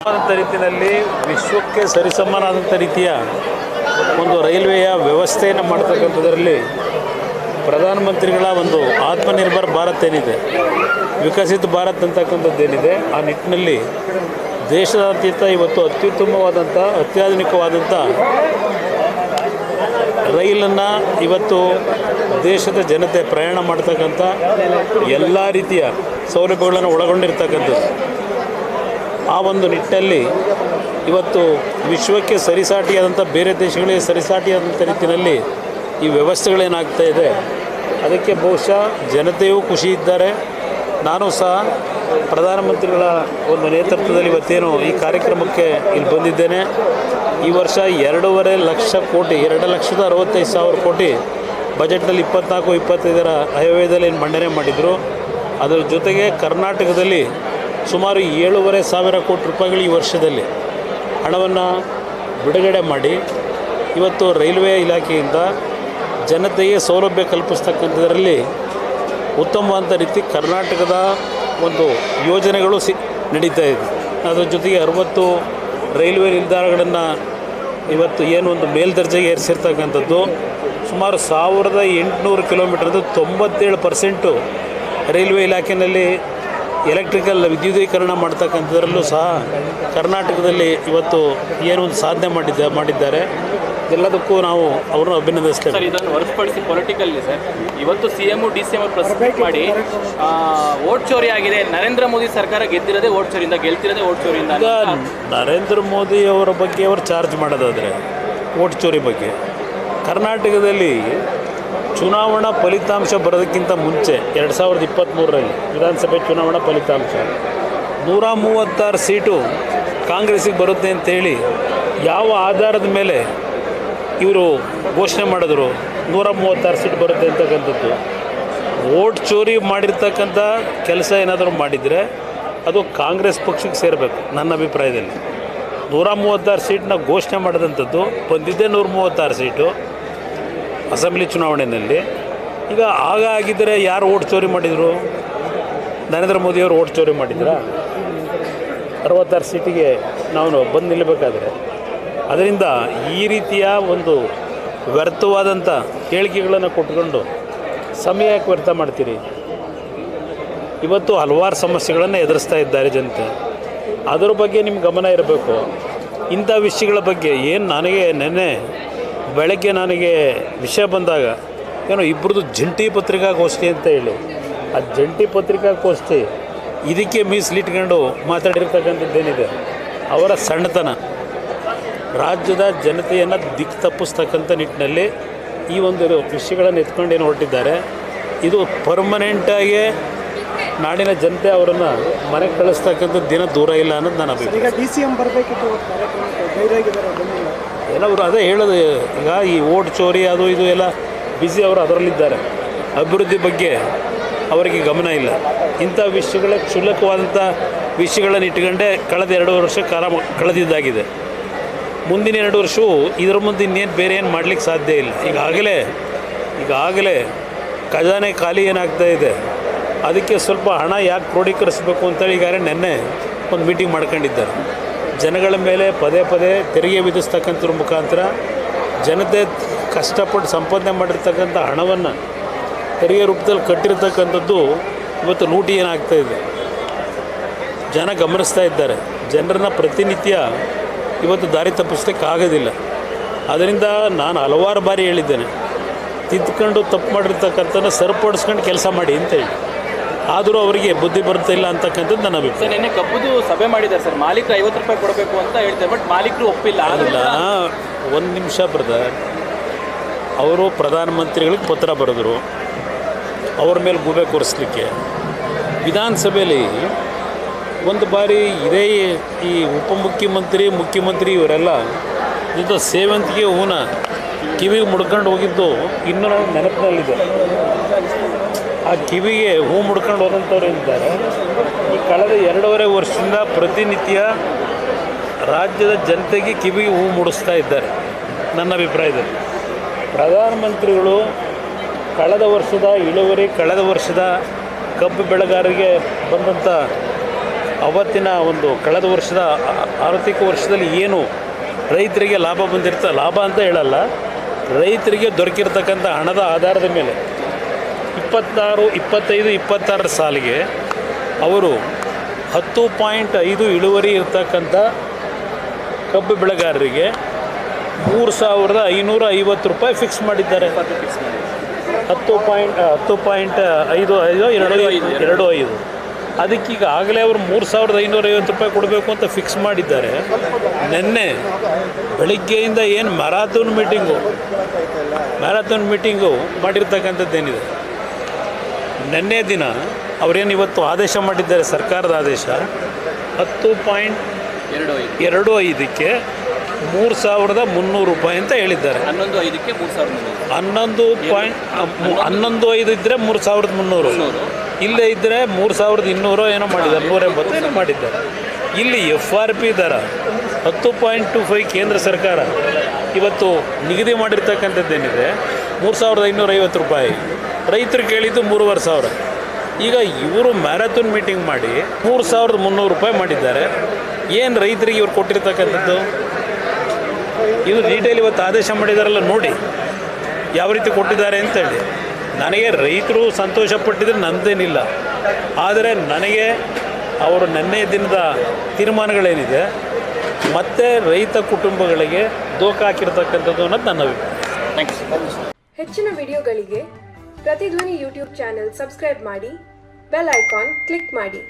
ರೀತಿಯಲ್ಲಿ ವಿಶ್ವಕ್ಕೆ ಸರಿಸಮಾನವಾದಂಥ ರೀತಿಯ ಒಂದು ರೈಲ್ವೆಯ ವ್ಯವಸ್ಥೆಯನ್ನು ಮಾಡ್ತಕ್ಕಂಥದ್ರಲ್ಲಿ ಪ್ರಧಾನಮಂತ್ರಿಗಳ ಒಂದು ಆತ್ಮನಿರ್ಭರ್ ಭಾರತ್ ಏನಿದೆ, ವಿಕಸಿತ ಭಾರತ್ ಅಂತಕ್ಕಂಥದ್ದೇನಿದೆ, ಆ ನಿಟ್ಟಿನಲ್ಲಿ ದೇಶದಾದ್ಯಂತ ಇವತ್ತು ಅತ್ಯುತ್ತಮವಾದಂಥ ಅತ್ಯಾಧುನಿಕವಾದಂಥ ರೈಲನ್ನು ಇವತ್ತು ದೇಶದ ಜನತೆ ಪ್ರಯಾಣ ಮಾಡ್ತಕ್ಕಂಥ ಎಲ್ಲ ರೀತಿಯ ಸೌಲಭ್ಯಗಳನ್ನು ಒಳಗೊಂಡಿರ್ತಕ್ಕಂಥದ್ದು. ಆ ಒಂದು ನಿಟ್ಟಿನಲ್ಲಿ ಇವತ್ತು ವಿಶ್ವಕ್ಕೆ ಸರಿಸಾಟಿಯಾದಂಥ ಬೇರೆ ದೇಶಗಳಿಗೆ ಸರಿಸಾಟಿಯಾದಂಥ ರೀತಿಯಲ್ಲಿ ಈ ವ್ಯವಸ್ಥೆಗಳೇನಾಗ್ತಾ ಇದೆ, ಅದಕ್ಕೆ ಬಹುಶಃ ಜನತೆಯೂ ಖುಷಿ ಇದ್ದಾರೆ. ನಾನು ಸಹ ಪ್ರಧಾನಮಂತ್ರಿಗಳ ಒಂದು ನೇತೃತ್ವದಲ್ಲಿ ಇವತ್ತೇನು ಈ ಕಾರ್ಯಕ್ರಮಕ್ಕೆ ಇಲ್ಲಿ ಬಂದಿದ್ದೇನೆ. ಈ ವರ್ಷ 2.5 ಲಕ್ಷ ಕೋಟಿ 2,65,000 ಕೋಟಿ ಬಜೆಟ್ನಲ್ಲಿ 24-25 ಆಯವ್ಯಯದಲ್ಲಿ ಮಂಡನೆ ಮಾಡಿದರು. ಅದರ ಜೊತೆಗೆ ಕರ್ನಾಟಕದಲ್ಲಿ ಸುಮಾರು 7,500 ಕೋಟಿ ರೂಪಾಯಿಗಳು ಈ ವರ್ಷದಲ್ಲಿ ಹಣವನ್ನು ಬಿಡುಗಡೆ ಮಾಡಿ ಇವತ್ತು ರೈಲ್ವೆ ಇಲಾಖೆಯಿಂದ ಜನತೆಗೆ ಸೌಲಭ್ಯ ಕಲ್ಪಿಸ್ತಕ್ಕಂಥದ್ರಲ್ಲಿ ಉತ್ತಮವಾದ ರೀತಿ ಕರ್ನಾಟಕದ ಒಂದು ಯೋಜನೆಗಳು ನಡೀತಾ ಇದೆ. ಅದರ ಜೊತೆಗೆ 60 ರೈಲ್ವೆ ನಿಲ್ದಾಣಗಳನ್ನು ಇವತ್ತು ಏನು ಒಂದು ಮೇಲ್ದರ್ಜೆಗೆ ಏರಿಸಿರ್ತಕ್ಕಂಥದ್ದು. ಸುಮಾರು 1,800 ಕಿಲೋಮೀಟರ್ದು 97% ರೈಲ್ವೆ ಇಲಾಖೆಯಲ್ಲಿ ಎಲೆಕ್ಟ್ರಿಕಲ್ ವಿದ್ಯುದೀಕರಣ ಮಾಡ್ತಕ್ಕಂಥದ್ರಲ್ಲೂ ಸಹ ಕರ್ನಾಟಕದಲ್ಲಿ ಇವತ್ತು ಏನು ಒಂದು ಸಾಧನೆ ಮಾಡಿದ್ದಾರೆ. ಎಲ್ಲದಕ್ಕೂ ನಾವು ಅವ್ರನ್ನ ಅಭಿನಂದಿಸ್ತೇವೆ. ಸರ್, ಇದನ್ನು ಹೊರತುಪಡಿಸಿ ಪೊಲಿಟಿಕಲ್ಲಿ ಸರ್ ಇವತ್ತು CM DCM ಪ್ರೆಸ್ ಮೀಟ್ ಮಾಡಿ ವೋಟ್ ಚೋರಿ ಆಗಿದೆ, ನರೇಂದ್ರ ಮೋದಿ ಸರ್ಕಾರ ಗೆದ್ದಿರೋದೇ ವೋಟ್ ಚೋರಿಯಿಂದ, ಗೆಲ್ತಿರೋದೇ ವೋಟ್ ಚೋರಿಯಿಂದ. ಈಗ ನರೇಂದ್ರ ಮೋದಿ ಅವರ ಬಗ್ಗೆ ಅವರು ಚಾರ್ಜ್ ಮಾಡೋದಾದರೆ ವೋಟ್ ಚೋರಿ ಬಗ್ಗೆ, ಕರ್ನಾಟಕದಲ್ಲಿ ಚುನಾವಣಾ ಫಲಿತಾಂಶ ಬರೋದಕ್ಕಿಂತ ಮುಂಚೆ 2023ರಲ್ಲಿ ವಿಧಾನಸಭೆ ಚುನಾವಣಾ ಫಲಿತಾಂಶ 136 ಸೀಟು ಕಾಂಗ್ರೆಸ್ಸಿಗೆ ಬರುತ್ತೆ ಅಂತೇಳಿ ಯಾವ ಆಧಾರದ ಮೇಲೆ ಇವರು ಘೋಷಣೆ ಮಾಡಿದ್ರು 136 ಸೀಟ್ ಬರುತ್ತೆ ಅಂತಕ್ಕಂಥದ್ದು. ವೋಟ್ ಚೋರಿ ಮಾಡಿರ್ತಕ್ಕಂಥ ಕೆಲಸ ಏನಾದರೂ ಮಾಡಿದರೆ ಅದು ಕಾಂಗ್ರೆಸ್ ಪಕ್ಷಕ್ಕೆ ಸೇರಬೇಕು ನನ್ನ ಅಭಿಪ್ರಾಯದಲ್ಲಿ. 136 ಸೀಟನ್ನ ಘೋಷಣೆ ಮಾಡಿದಂಥದ್ದು, ಬಂದಿದ್ದೇ 136 ಸೀಟು ಅಸೆಂಬ್ಲಿ ಚುನಾವಣೆಯಲ್ಲಿ. ಈಗ ಆಗಿದ್ದರೆ ಯಾರು ವೋಟ್ ಚೋರಿ ಮಾಡಿದರು? ನರೇಂದ್ರ ಮೋದಿಯವರು ವೋಟ್ ಚೋರಿ ಮಾಡಿದ್ರಾ? 66 ಸೀಟಿಗೆ ನಾವು ಬಂದು ನಿಲ್ಲಬೇಕಾದ್ರೆ. ಅದರಿಂದ ಈ ರೀತಿಯ ಒಂದು ವ್ಯರ್ಥವಾದಂಥ ಹೇಳಿಕೆಗಳನ್ನು ಕೊಟ್ಕೊಂಡು ಸಮಯ ಯಾಕೆ ವ್ಯರ್ಥ ಮಾಡ್ತೀರಿ? ಇವತ್ತು ಹಲವಾರು ಸಮಸ್ಯೆಗಳನ್ನು ಎದುರಿಸ್ತಾ ಇದ್ದಾರೆ ಜನತೆ. ಅದರ ಬಗ್ಗೆ ನಿಮ್ಮ ಗಮನ ಇರಬೇಕು. ಇಂಥ ವಿಷಯಗಳ ಬಗ್ಗೆ ಏನು ನನಗೆ ನೆನ್ನೆ ಬೆಳಗ್ಗೆ ನನಗೆ ವಿಷಯ ಬಂದಾಗ ಏನೋ ಇಬ್ಬರದು ಜಂಟಿ ಪತ್ರಿಕಾಗೋಷ್ಠಿ ಅಂತ ಹೇಳಿ, ಆ ಜಂಟಿ ಪತ್ರಿಕಾಗೋಷ್ಠಿ ಇದಕ್ಕೆ ಮೀಸಲಿಟ್ಕೊಂಡು ಮಾತಾಡಿರ್ತಕ್ಕಂಥದ್ದೇನಿದೆ ಅವರ ಸಣ್ಣತನ, ರಾಜ್ಯದ ಜನತೆಯನ್ನು ದಿಕ್ಕು ತಪ್ಪಿಸ್ತಕ್ಕಂಥ ನಿಟ್ಟಿನಲ್ಲಿ ಈ ಒಂದು ವಿಷಯಗಳನ್ನು ಎತ್ಕೊಂಡು ಏನು ಹೊರಟಿದ್ದಾರೆ. ಇದು ಪರ್ಮನೆಂಟಾಗಿ ನಾಡಿನ ಜನತೆ ಅವರನ್ನು ಮನೆಗೆ ಕಳಿಸ್ತಕ್ಕಂಥ ದಿನ ದೂರ ಇಲ್ಲ ಅನ್ನೋದು ನನ್ನ ಅಭಿಪ್ರಾಯ. ಈಗ DCM ಬರಬೇಕಿತ್ತು, ಏನವರು ಅದೇ ಹೇಳೋದು. ಈಗ ಈ ವೋಟ್ ಚೋರಿ ಅದು ಇದು ಎಲ್ಲ ಬ್ಯುಸಿ, ಅವರು ಅದರಲ್ಲಿದ್ದಾರೆ. ಅಭಿವೃದ್ಧಿ ಬಗ್ಗೆ ಅವರಿಗೆ ಗಮನ ಇಲ್ಲ. ಇಂಥ ವಿಷಯಗಳ ಕ್ಷುಲ್ಲಕವಾದಂಥ ವಿಷಯಗಳನ್ನು ಇಟ್ಕೊಂಡೇ ಕಳೆದ 2 ವರ್ಷ ಕಾಲ ಕಳೆದಿದ್ದಾಗಿದೆ. ಮುಂದಿನ 2 ವರ್ಷವೂ ಇದರ ಮುಂದೆ ಇನ್ನೇನು ಬೇರೆ ಏನು ಮಾಡಲಿಕ್ಕೆ ಸಾಧ್ಯ ಇಲ್ಲ. ಈಗಾಗಲೇ ಖಜಾನೆ ಖಾಲಿ ಏನಾಗ್ತಾ ಇದೆ, ಅದಕ್ಕೆ ಸ್ವಲ್ಪ ಹಣ ಯಾಕೆ ಕ್ರೋಢೀಕರಿಸಬೇಕು ಅಂತೇಳಿ ಈಗಾಗಲೇ ನೆನ್ನೆ ಒಂದು ಮೀಟಿಂಗ್ ಮಾಡ್ಕೊಂಡಿದ್ದಾರೆ. ಜನಗಳ ಮೇಲೆ ಪದೇ ಪದೇ ತೆರಿಗೆ ವಿಧಿಸ್ತಕ್ಕಂಥದ್ರ ಮುಖಾಂತರ ಜನತೆ ಕಷ್ಟಪಟ್ಟು ಸಂಪಾದನೆ ಮಾಡಿರ್ತಕ್ಕಂಥ ಹಣವನ್ನು ತೆರಿಗೆ ರೂಪದಲ್ಲಿ ಕಟ್ಟಿರ್ತಕ್ಕಂಥದ್ದು ಇವತ್ತು ಲೂಟಿ ಏನಾಗ್ತಾ ಇದೆ, ಜನ ಗಮನಿಸ್ತಾ ಇದ್ದಾರೆ. ಜನರನ್ನ ಪ್ರತಿನಿತ್ಯ ಇವತ್ತು ದಾರಿ ತಪ್ಪಿಸ್ಲಿಕ್ಕಾಗೋದಿಲ್ಲ. ಅದರಿಂದ ನಾನು ಹಲವಾರು ಬಾರಿ ಹೇಳಿದ್ದೇನೆ, ತಿದ್ದುಕೊಂಡು ತಪ್ಪು ಮಾಡಿರ್ತಕ್ಕಂಥನ್ನ ಸರಿಪಡಿಸ್ಕೊಂಡು ಕೆಲಸ ಮಾಡಿ ಅಂತೇಳಿ. ಆದರೂ ಅವರಿಗೆ ಬುದ್ಧಿ ಬರ್ತಿಲ್ಲ ಅಂತಕ್ಕಂಥದ್ದು ನನ್ನ ಅಭಿಪ್ರಾಯ. ನಿನ್ನೆ ಕಬ್ಬುದು ಸಭೆ ಮಾಡಿದ್ದಾರೆ ಸರ್, ಮಾಲೀಕರು 50 ರೂಪಾಯಿ ಕೊಡಬೇಕು ಅಂತ ಹೇಳ್ತಾರೆ, ಬಟ್ ಮಾಲೀಕರು ಒಪ್ಪಿಲ್ಲ. ಆಗಿಲ್ಲ. ಒಂದು ನಿಮಿಷ ಬ್ರದರ್, ಅವರು ಪ್ರಧಾನಮಂತ್ರಿಗಳಿಗೆ ಪತ್ರ ಬರೆದರು ಅವ್ರ ಮೇಲೆ ಗೂಬೆ ಕೂರಿಸ್ಲಿಕ್ಕೆ. ವಿಧಾನಸಭೆಯಲ್ಲಿ ಒಂದು ಬಾರಿ ಇದೇ ಈ ಮುಖ್ಯಮಂತ್ರಿ ಇವರೆಲ್ಲ ಇದು ಸೇವಂತಿಗೆ ಹೂನ ಕಿವಿಗೆ ಮುಡ್ಕೊಂಡು ಹೋಗಿದ್ದು ಇನ್ನೂ ನಾವು ನೆನಪಿನಲ್ಲಿದೆ. ಆ ಕಿವಿಗೆ ಹೂ ಮುಡ್ಕೊಂಡು ಹೋದಂಥವ್ರು ಏನಿದ್ದಾರೆ, ಈ ಕಳೆದ 2.5 ವರ್ಷದಿಂದ ಪ್ರತಿನಿತ್ಯ ರಾಜ್ಯದ ಜನತೆಗೆ ಕಿವಿಗೆ ಹೂ ಮುಡಿಸ್ತಾ ಇದ್ದಾರೆ ನನ್ನ ಅಭಿಪ್ರಾಯದಲ್ಲಿ. ಪ್ರಧಾನಮಂತ್ರಿಗಳು ಕಳೆದ ವರ್ಷದ ಇಳುವರಿ, ಕಳೆದ ವರ್ಷದ ಕಬ್ಬು ಬೆಳೆಗಾರರಿಗೆ ಬಂದಂಥ ಅವತ್ತಿನ ಒಂದು ಕಳೆದ ವರ್ಷದ ಆರ್ಥಿಕ ವರ್ಷದಲ್ಲಿ ಏನು ರೈತರಿಗೆ ಲಾಭ ಲಾಭ ಅಂತ ಹೇಳಲ್ಲ, ರೈತರಿಗೆ ದೊರಕಿರ್ತಕ್ಕಂಥ ಹಣದ ಆಧಾರದ ಮೇಲೆ 25-26 ಸಾಲಿಗೆ ಅವರು 10.5 ಇಳುವರಿ ಇರ್ತಕ್ಕಂಥ ಕಬ್ಬು ಬೆಳೆಗಾರರಿಗೆ 3,550 ರೂಪಾಯಿ ಫಿಕ್ಸ್ ಮಾಡಿದ್ದಾರೆ. 10.55 ಅದಕ್ಕೀಗ ಆಗಲೇ ಅವರು 3,550 ರೂಪಾಯಿ ಕೊಡಬೇಕು ಅಂತ ಫಿಕ್ಸ್ ಮಾಡಿದ್ದಾರೆ. ನಿನ್ನೆ ಬೆಳಿಗ್ಗೆಯಿಂದ ಏನು ಮ್ಯಾರಥಾನ್ ಮೀಟಿಂಗು ಮಾಡಿರ್ತಕ್ಕಂಥದ್ದೇನಿದೆ, ನಿನ್ನೆ ದಿನ ಅವರೇನು ಇವತ್ತು ಆದೇಶ ಮಾಡಿದ್ದಾರೆ, ಸರ್ಕಾರದ ಆದೇಶ 10.25ಕ್ಕೆ 3,300 ರೂಪಾಯಿ ಅಂತ ಹೇಳಿದ್ದಾರೆ. 11.5 ಇದ್ದರೆ 3,300, ಇಲ್ಲೇ ಇದ್ದರೆ 3,200 ಏನೋ ಮಾಡಿದ್ದಾರೆ, 180 ಏನೋ ಮಾಡಿದ್ದಾರೆ. ಇಲ್ಲಿ FRP ದರ 10.25 ಕೇಂದ್ರ ಸರ್ಕಾರ ಇವತ್ತು ನಿಗದಿ ಮಾಡಿರ್ತಕ್ಕಂಥದ್ದೇನಿದೆ 3,550 ರೂಪಾಯಿ, ರೈತರು ಕೇಳಿದ್ದು 3,500. ಈಗ ಇವರು ಮ್ಯಾರಥಾನ್ ಮೀಟಿಂಗ್ ಮಾಡಿ 3,300 ರೂಪಾಯಿ ಮಾಡಿದ್ದಾರೆ. ಏನು ರೈತರಿಗೆ ಇವ್ರು ಕೊಟ್ಟಿರ್ತಕ್ಕಂಥದ್ದು ಇದು ಡೀಟೇಲ್ ಇವತ್ತು ಆದೇಶ ಮಾಡಿದಾರಲ್ಲ, ನೋಡಿ ಯಾವ ರೀತಿ ಕೊಟ್ಟಿದ್ದಾರೆ ಅಂತೇಳಿ. ನನಗೆ ರೈತರು ಸಂತೋಷಪಟ್ಟಿದ್ರೆ ನನ್ನದೇನಿಲ್ಲ, ಆದರೆ ನನಗೆ ಅವರು ನಿನ್ನೆ ದಿನದ ತೀರ್ಮಾನಗಳೇನಿದೆ ಮತ್ತೆ ರೈತ ಕುಟುಂಬಗಳಿಗೆ ದೋಖ ಹಾಕಿರ್ತಕ್ಕಂಥದ್ದು ಅನ್ನೋದು ನನ್ನ ಅಭಿಪ್ರಾಯ. ಹೆಚ್ಚಿನ ವಿಡಿಯೋಗಳಿಗೆ ಪ್ರತಿಧ್ವನಿ ಯೂಟ್ಯೂಬ್ ಚಾನೆಲ್ ಸಬ್ಸ್ಕ್ರೈಬ್ ಮಾಡಿ, ಬೆಲ್ ಐಕಾನ್ ಕ್ಲಿಕ್ ಮಾಡಿ.